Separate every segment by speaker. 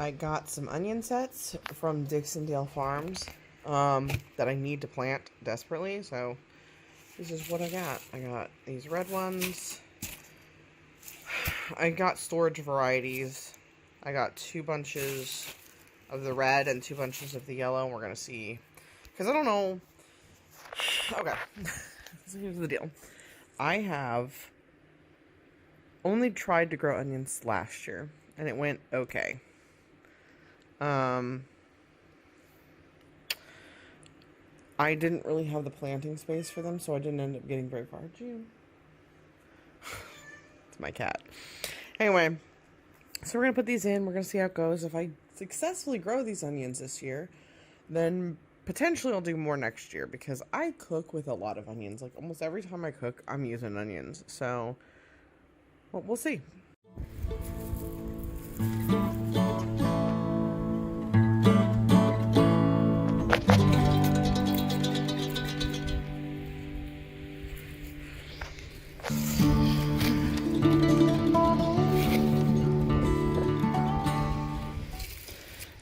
Speaker 1: I got some onion sets from Dixondale Farms that I need to plant desperately, so this is what I got. I got these red ones. I got storage varieties. I got 2 bunches of the red and 2 bunches of the yellow. We're going to see, because I don't know. Okay, so here's the deal. I have only tried to grow onions last year, and it went okay. I didn't really have the planting space for them, so I didn't end up getting very far. June. It's my cat. Anyway, so we're going to put these in. We're going to see how it goes. If I successfully grow these onions this year, then potentially I'll do more next year, because I cook with a lot of onions. Like, almost every time I cook, I'm using onions. So, well, we'll see.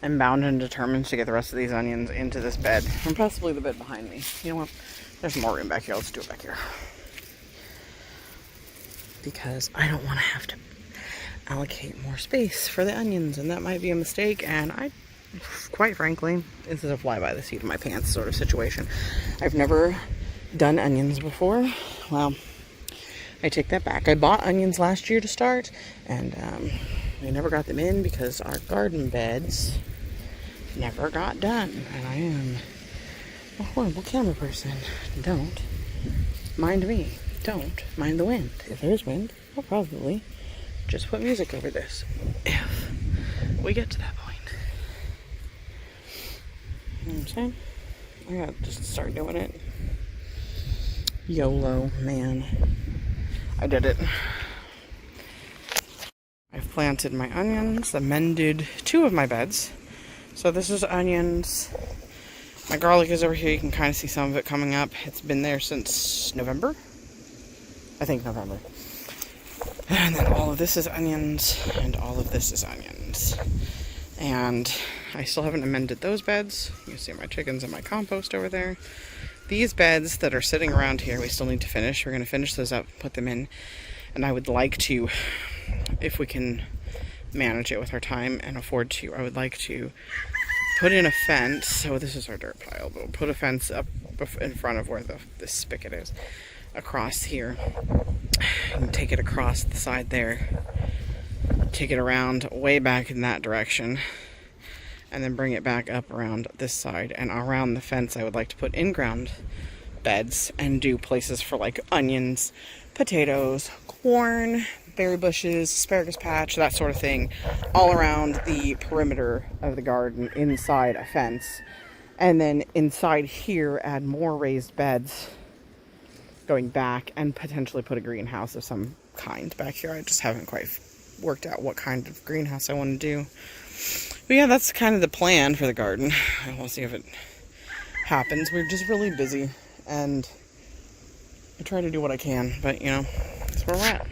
Speaker 1: I'm bound and determined to get the rest of these onions into this bed, and possibly the bed behind me. You know what? There's more room back here. Let's do it back here. Because I don't want to have to allocate more space for the onions, and that might be a mistake, and I, quite frankly, this is a fly by the seat of my pants sort of situation. I've never done onions before. Well, I take that back. I bought onions last year to start, and I never got them in because our garden beds never got done. And I am a horrible camera person. Don't mind me. Don't mind the wind. If there's wind, I'll probably just put music over this. If we get to that point. You know what I'm saying? I gotta just start doing it. YOLO, man. I did it. I've planted my onions, amended 2 of my beds. So this is onions. My garlic is over here. You can kind of see some of it coming up. It's been there since November. I think November. And then all of this is onions, and all of this is onions. And I still haven't amended those beds. You can see my chickens and my compost over there. These beds that are sitting around here, we still need to finish. We're going to finish those up, put them in. And I would like to, if we can manage it with our time and afford to, I would like to put in a fence. So this is our dirt pile, but we'll put a fence up in front of where the spigot is, across here. And take it across the side there. Take it around way back in that direction. And then bring it back up around this side. And around the fence, I would like to put in-ground beds and do places for like onions, potatoes, corn, berry bushes, asparagus patch, that sort of thing, all around the perimeter of the garden inside a fence. And then inside here, add more raised beds going back, and potentially put a greenhouse of some kind back here. I just haven't quite worked out what kind of greenhouse I want to do. But yeah, that's kind of the plan for the garden. We'll see if it happens. We're just really busy, and I try to do what I can, but you know, that's where we're at.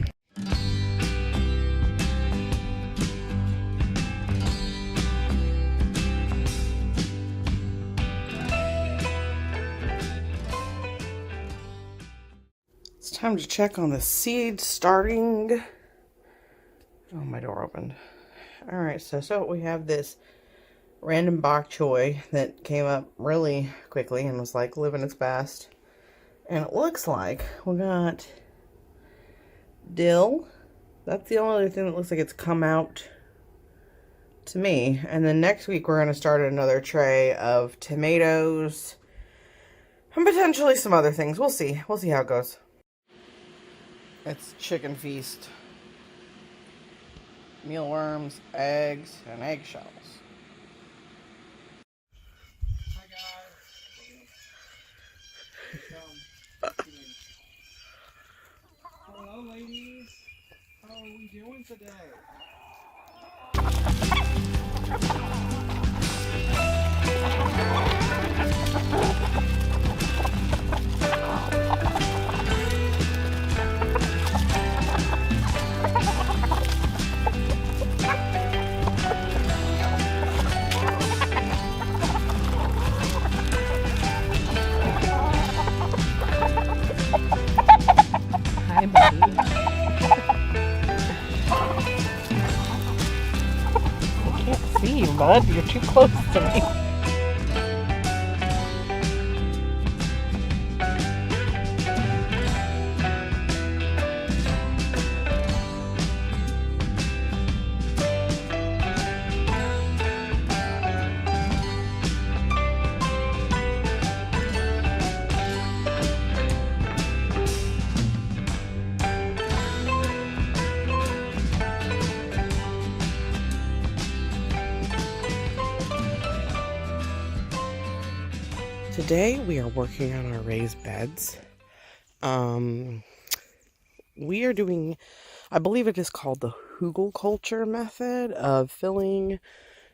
Speaker 1: It's time to check on the seed starting. Oh, my door opened. Alright, so we have this random bok choy that came up really quickly and was like living its best. And it looks like we got dill. That's the only other thing that looks like it's come out to me. And then next week we're going to start another tray of tomatoes and potentially some other things. We'll see. We'll see how it goes. It's chicken feast. Mealworms, eggs, and eggshells. Hi guys. Hello ladies. How are we doing today? bud. You're too close to me. Today we are working on our raised beds. We are doing, I believe it is called the hugelkultur method of filling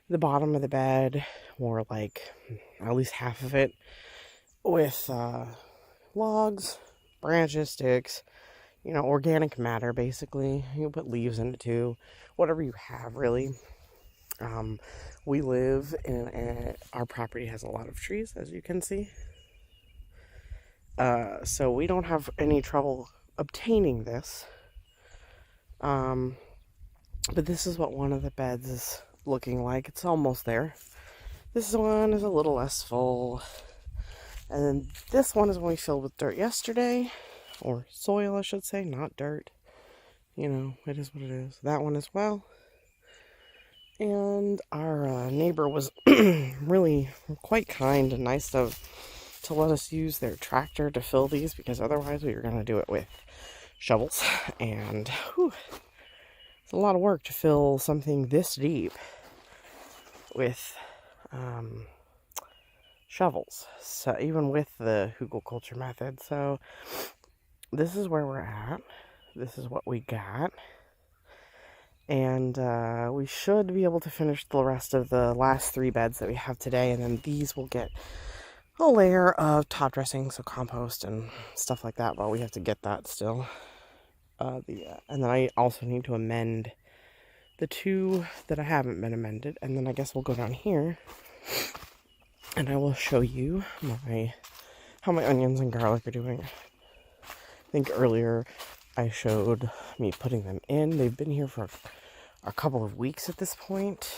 Speaker 1: the bottom of the bed, or like at least half of it, with logs, branches, sticks, organic matter basically. You can put leaves in it too, whatever you have really. We live in our property has a lot of trees, as you can see. So we don't have any trouble obtaining this. But this is what one of the beds is looking like. It's almost there. This one is a little less full. And then this one is when we filled with dirt yesterday. Or soil, I should say, not dirt. It is what it is. That one as well. And our neighbor was really quite kind and nice to let us use their tractor to fill these, because otherwise we were going to do it with shovels. And it's a lot of work to fill something this deep with shovels. So even with the hugelkultur method. So this is where we're at. This is what we got. And we should be able to finish the rest of the last 3 beds that we have today. And then these will get a layer of top dressing, so compost and stuff like that. But we have to get that still. And then I also need to amend the 2 that I haven't been amended. And then I guess we'll go down here. And I will show you how my onions and garlic are doing. I think earlier I showed me putting them in. They've been here for a couple of weeks at this point.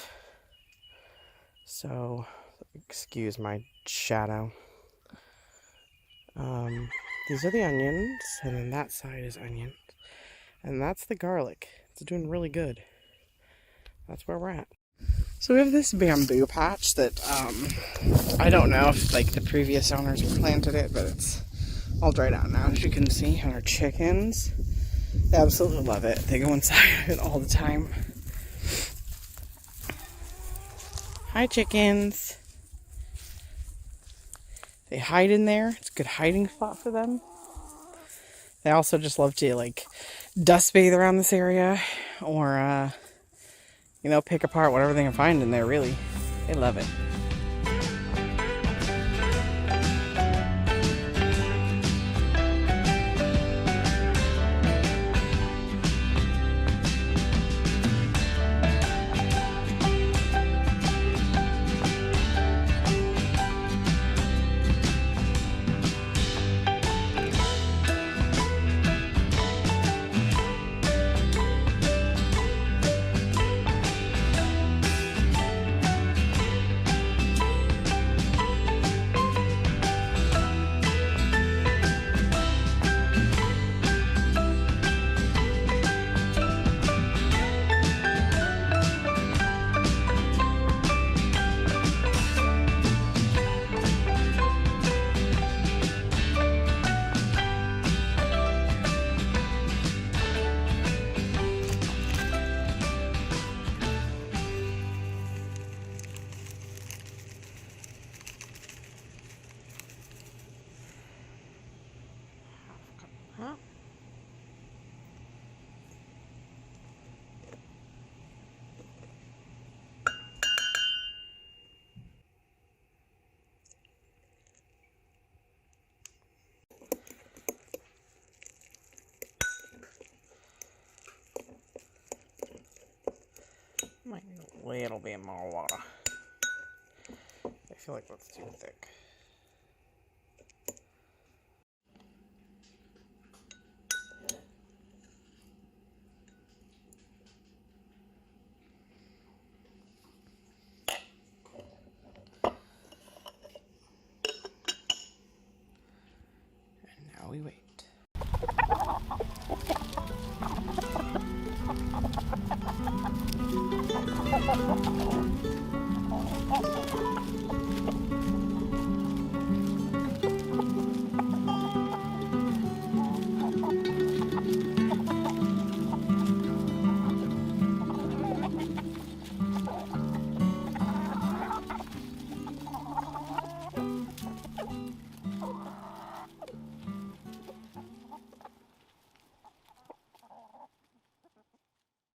Speaker 1: So, excuse my shadow. These are the onions, and then that side is onions. And that's the garlic. It's doing really good. That's where we're at. So we have this bamboo patch that, I don't know if, the previous owners planted it, but it's all dried out now, as you can see. And our chickens, they absolutely love it. They go inside of it all the time. Hi, chickens. They hide in there. It's a good hiding spot for them. They also just love to, dust bathe around this area, or, pick apart whatever they can find in there, really. They love it. Huh? Might need a little bit more water. I feel like that's too thick. we wait.